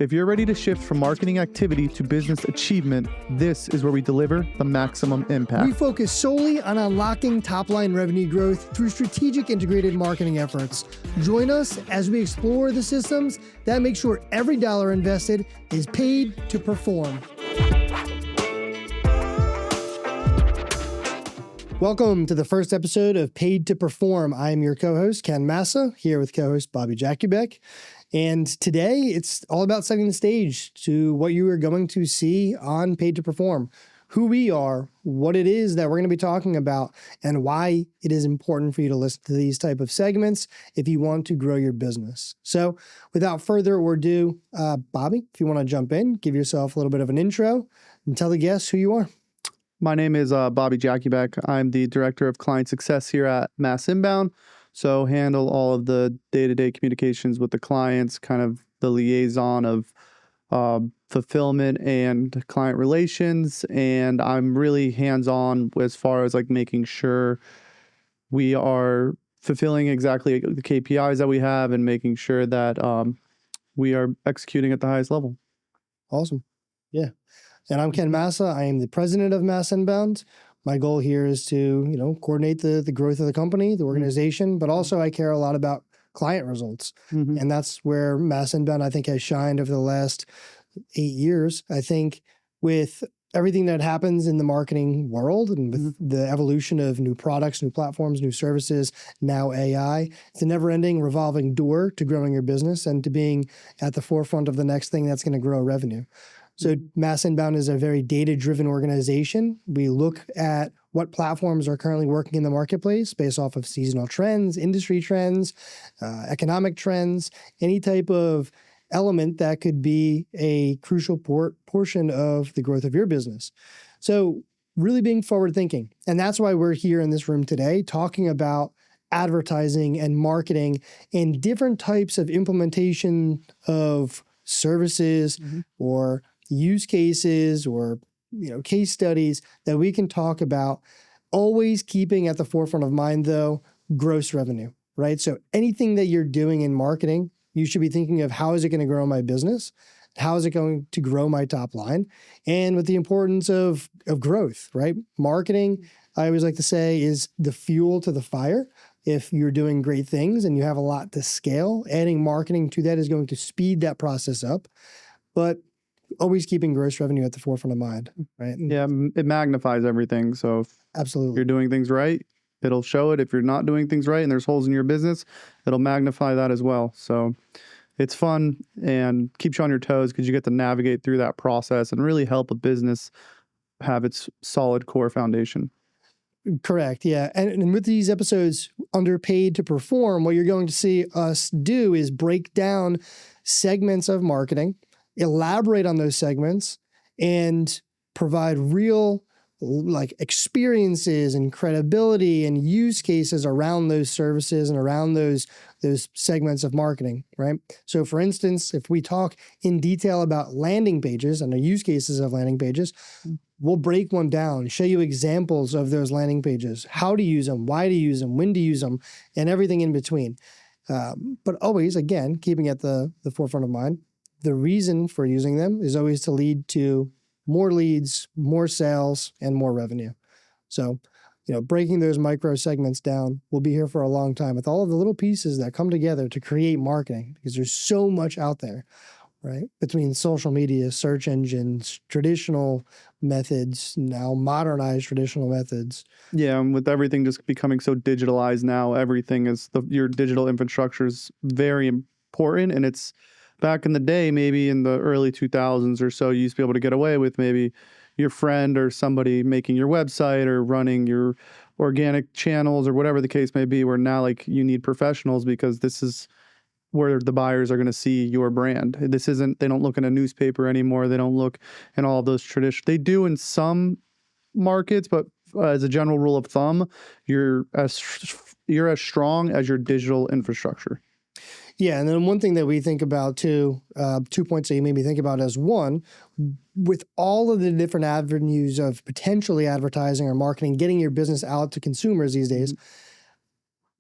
If you're ready to shift from marketing activity to business achievement, this is where we deliver the maximum impact. We focus solely on unlocking top-line revenue growth through strategic integrated marketing efforts. Join us as we explore the systems that make sure every dollar invested is paid to perform. Welcome to the first episode of Paid to Perform. I am your co-host, Ken Massa, here with co-host Bobby Jakubek. And today, it's all about setting the stage to what you are going to see on Paid to Perform, who we are, what it is that we're going to be talking about, and why it is important for you to listen to these type of segments if you want to grow your business. So without further ado, Bobby, if you want to jump in, give yourself a little bit of an intro and tell the guests who you are. My name is Bobby Jakubek. I'm the Director of Client Success here at Mass Inbound. So handle all of the day-to-day communications with the clients, kind of the liaison of fulfillment and client relations. And I'm really hands-on as far as like making sure we are fulfilling exactly the KPIs that we have and making sure that we are executing at the highest level. Awesome. Yeah. And I'm Ken Massa. I am the president of Mass Inbound. My goal here is to, coordinate the growth of the company, the organization, but also I care a lot about client results. Mm-hmm. And that's where Mass Inbound, I think, has shined over the last 8 years. I think with everything that happens in the marketing world and with the evolution of new products, new platforms, new services, now AI, it's a never-ending revolving door to growing your business and to being at the forefront of the next thing that's going to grow revenue. So Mass Inbound is a very data-driven organization. We look at what platforms are currently working in the marketplace based off of seasonal trends, industry trends, economic trends, any type of element that could be a crucial portion of the growth of your business. So really being forward-thinking. And that's why we're here in this room today talking about advertising and marketing and different types of implementation of services or use cases or case studies that we can talk about, always keeping at the forefront of mind though gross revenue, right? So anything that you're doing in marketing, you should be thinking of how is it going to grow my business? How is it going to grow my top line? And with the importance of growth, right? Marketing, I always like to say, is the fuel to the fire. If you're doing great things and you have a lot to scale, adding marketing to that is going to speed that process up. But always keeping gross revenue at the forefront of mind, right? Yeah, it magnifies everything. So if you're doing things right, it'll show it. If you're not doing things right and there's holes in your business, it'll magnify that as well. So it's fun and keeps you on your toes because you get to navigate through that process and really help a business have its solid core foundation. Correct. Yeah. And with these episodes under Paid to Perform, what you're going to see us do is break down segments of marketing, elaborate on those segments, and provide real experiences and credibility and use cases around those services and around those segments of marketing, right? So for instance, if we talk in detail about landing pages and the use cases of landing pages, we'll break one down, show you examples of those landing pages, how to use them, why to use them, when to use them, and everything in between. But always, again, keeping at the forefront of mind, the reason for using them is always to lead to more leads, more sales, and more revenue. So, breaking those micro segments down, we'll be here for a long time with all of the little pieces that come together to create marketing because there's so much out there, right? Between social media, search engines, traditional methods, now modernized traditional methods. Yeah, and with everything just becoming so digitalized now, everything is your digital infrastructure is very important, and it's back in the day, maybe in the early 2000s or so, you used to be able to get away with maybe your friend or somebody making your website or running your organic channels or whatever the case may be, where now you need professionals because this is where the buyers are going to see your brand. They don't look in a newspaper anymore. They don't look in all of those traditional. They do in some markets, but as a general rule of thumb, you're as strong as your digital infrastructure. Yeah, and then one thing that we think about too, 2 points that you made me think about is one, with all of the different avenues of potentially advertising or marketing, getting your business out to consumers these days,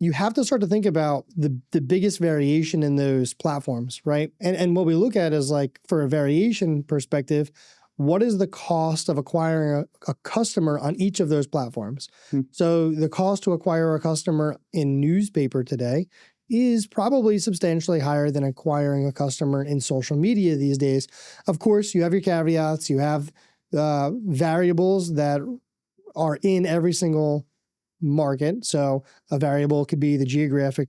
you have to start to think about the biggest variation in those platforms, right? And what we look at is like, for a variation perspective, what is the cost of acquiring a customer on each of those platforms? Hmm. So the cost to acquire a customer in newspaper today is probably substantially higher than acquiring a customer in social media these days. Of course, you have your caveats, you have variables that are in every single market. So a variable could be the geographic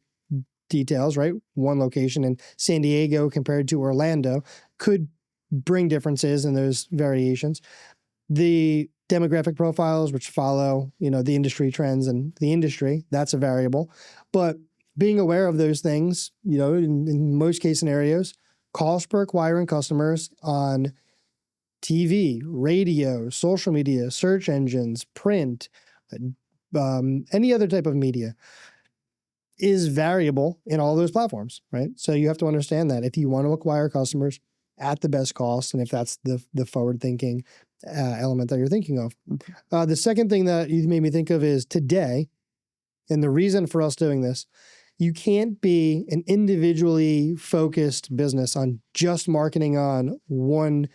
details, right? One location in San Diego compared to Orlando could bring differences in those variations. The demographic profiles, which follow, the industry trends and the industry, that's a variable. But being aware of those things, in most case scenarios, cost per acquiring customers on TV, radio, social media, search engines, print, any other type of media is variable in all those platforms, right? So you have to understand that if you want to acquire customers at the best cost, and if that's the forward thinking element that you're thinking of. The second thing that you made me think of is today, and the reason for us doing this, you can't be an individually focused business on just marketing on one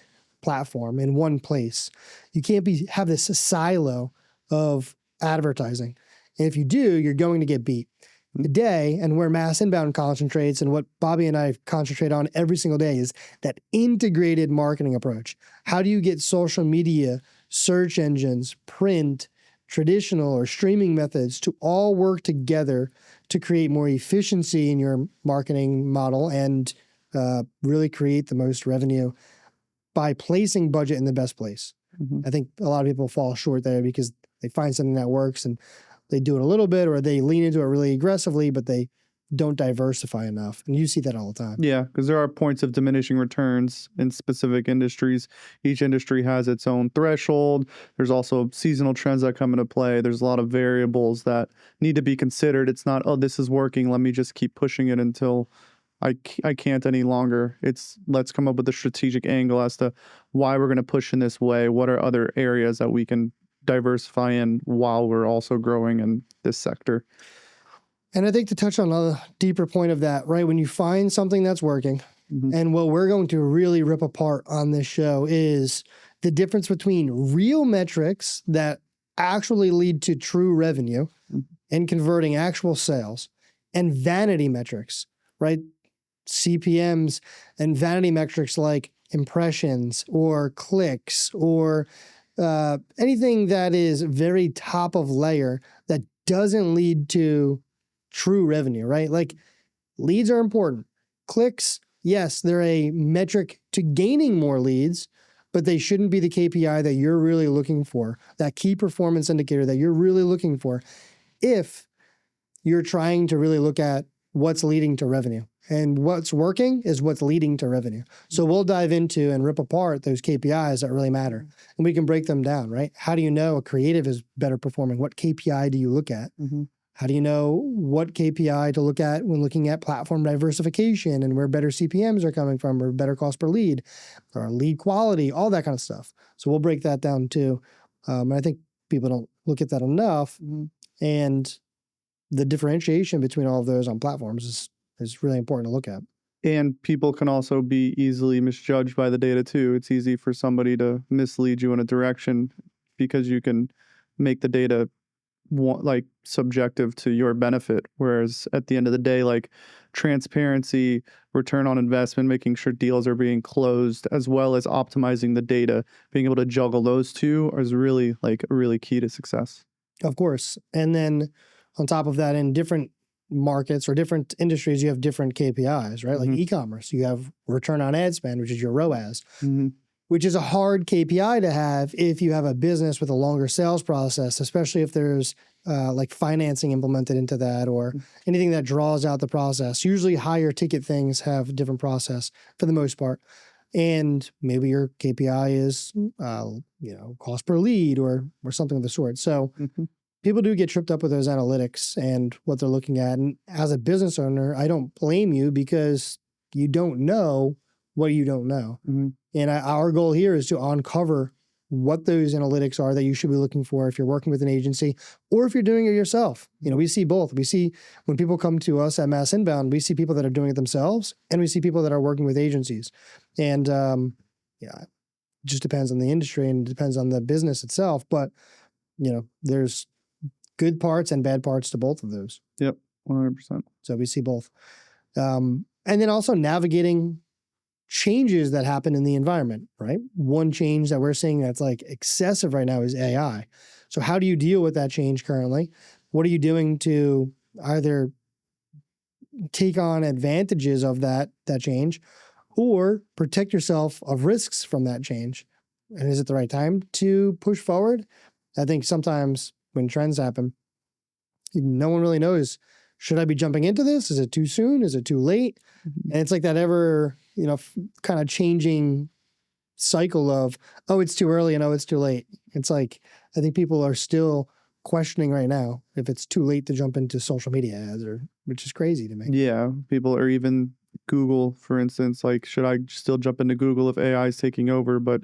platform in one place. You can't have this silo of advertising. And if you do, you're going to get beat. Today, and where Mass Inbound concentrates, and what Bobby and I concentrate on every single day, is that integrated marketing approach. How do you get social media, search engines, print, traditional or streaming methods to all work together to create more efficiency in your marketing model and really create the most revenue by placing budget in the best place? I think a lot of people fall short there because they find something that works and they do it a little bit, or they lean into it really aggressively, but they don't diversify enough. And you see that all the time. Yeah, because there are points of diminishing returns in specific industries. Each industry has its own threshold. There's also seasonal trends that come into play. There's a lot of variables that need to be considered. It's not, oh, this is working, let me just keep pushing it until I can't any longer. It's, let's come up with a strategic angle as to why we're going to push in this way. What are other areas that we can diversify in while we're also growing in this sector? And I think to touch on a deeper point of that, right? When you find something that's working, and what we're going to really rip apart on this show is the difference between real metrics that actually lead to true revenue and converting actual sales, and vanity metrics, right? CPMs and vanity metrics like impressions or clicks or anything that is very top of layer that doesn't lead to true revenue, right? Like, leads are important. Clicks, yes, they're a metric to gaining more leads, but they shouldn't be the KPI that you're really looking for, that key performance indicator that you're really looking for, if you're trying to really look at what's leading to revenue. And what's working is what's leading to revenue. So we'll dive into and rip apart those KPIs that really matter. And we can break them down, right? How do you know a creative is better performing? What KPI do you look at? How do you know what KPI to look at when looking at platform diversification and where better CPMs are coming from, or better cost per lead, or lead quality, all that kind of stuff. So we'll break that down too. And I think people don't look at that enough. And the differentiation between all of those on platforms is really important to look at. And people can also be easily misjudged by the data too. It's easy for somebody to mislead you in a direction because you can make the data like subjective to your benefit. Whereas at the end of the day, like, transparency, return on investment, making sure deals are being closed, as well as optimizing the data, being able to juggle those two is really key to success. Of course. And then on top of that, in different markets or different industries, you have different KPIs, right? Like e-commerce, you have return on ad spend, which is your ROAS, which is a hard KPI to have if you have a business with a longer sales process, especially if there's like financing implemented into that or anything that draws out the process. Usually higher ticket things have a different process for the most part. And maybe your KPI is, cost per lead or something of the sort. So people do get tripped up with those analytics and what they're looking at. And as a business owner, I don't blame you because you don't know what you don't know. And our goal here is to uncover what those analytics are that you should be looking for if you're working with an agency or if you're doing it yourself. We see both. We see when people come to us at Mass Inbound, we see people that are doing it themselves and we see people that are working with agencies. And it just depends on the industry and it depends on the business itself. But, there's good parts and bad parts to both of those. Yep, 100%. So we see both. And then also navigating changes that happen in the environment, right? One change that we're seeing that's like excessive right now is AI. So how do you deal with that change currently? What are you doing to either take on advantages of that change or protect yourself of risks from that change? And is it the right time to push forward? I think sometimes when trends happen, no one really knows, should I be jumping into this? Is it too soon? Is it too late? Mm-hmm. And it's like that ever, kind of changing cycle of, oh, it's too early and oh, it's too late. It's like, I think people are still questioning right now if it's too late to jump into social media ads, which is crazy to me. Yeah, people are even Google, for instance, like, should I still jump into Google if AI is taking over? But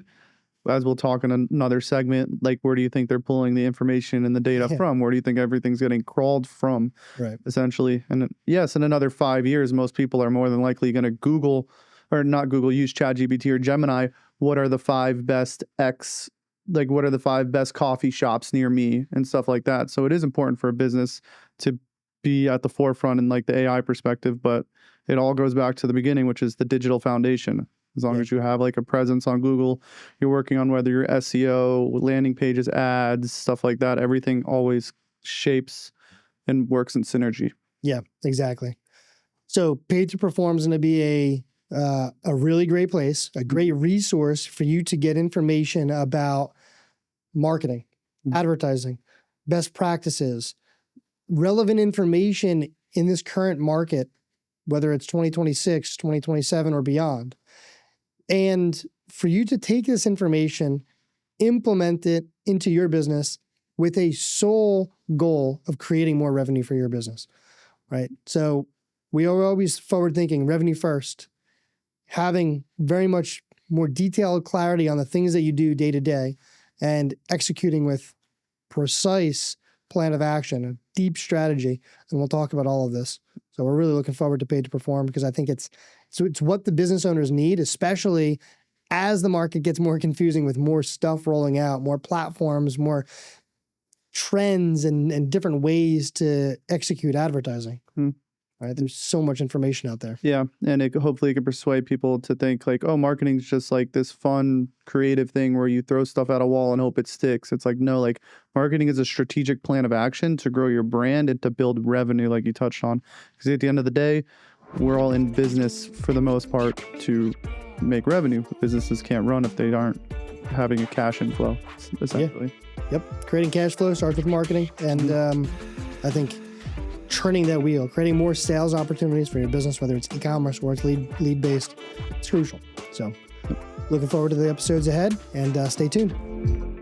as we'll talk in another segment, like, where do you think they're pulling the information and the data from? Where do you think everything's getting crawled from, right? Essentially? And yes, in another 5 years, most people are more than likely going to Google, or not Google, use ChatGPT or Gemini. What are the 5 best what are the 5 best coffee shops near me and stuff like that? So it is important for a business to be at the forefront in like the AI perspective, but it all goes back to the beginning, which is the digital foundation. As long as you have like a presence on Google, you're working on whether you're SEO, landing pages, ads, stuff like that. Everything always shapes and works in synergy. Yeah, exactly. So Paid to Perform is going to be a really great place, a great resource for you to get information about marketing, advertising, best practices, relevant information in this current market, whether it's 2026, 2027 or beyond. And for you to take this information, implement it into your business with a sole goal of creating more revenue for your business, right? So we are always forward thinking, revenue first, having very much more detailed clarity on the things that you do day to day and executing with precise plan of action, a deep strategy. And we'll talk about all of this. So we're really looking forward to Paid to Perform because I think it's what the business owners need, especially as the market gets more confusing with more stuff rolling out, more platforms, more trends and different ways to execute advertising. Right? There's so much information out there. Yeah. And hopefully it can persuade people to think like, oh, marketing is just like this fun, creative thing where you throw stuff at a wall and hope it sticks. It's like, no, like marketing is a strategic plan of action to grow your brand and to build revenue, like you touched on. Because at the end of the day, we're all in business for the most part to make revenue. Businesses can't run if they aren't having a cash inflow, essentially. Yeah. Yep. Creating cash flow starts with marketing. And I think turning that wheel, creating more sales opportunities for your business, whether it's e-commerce or it's lead-based, it's crucial. So looking forward to the episodes ahead and stay tuned.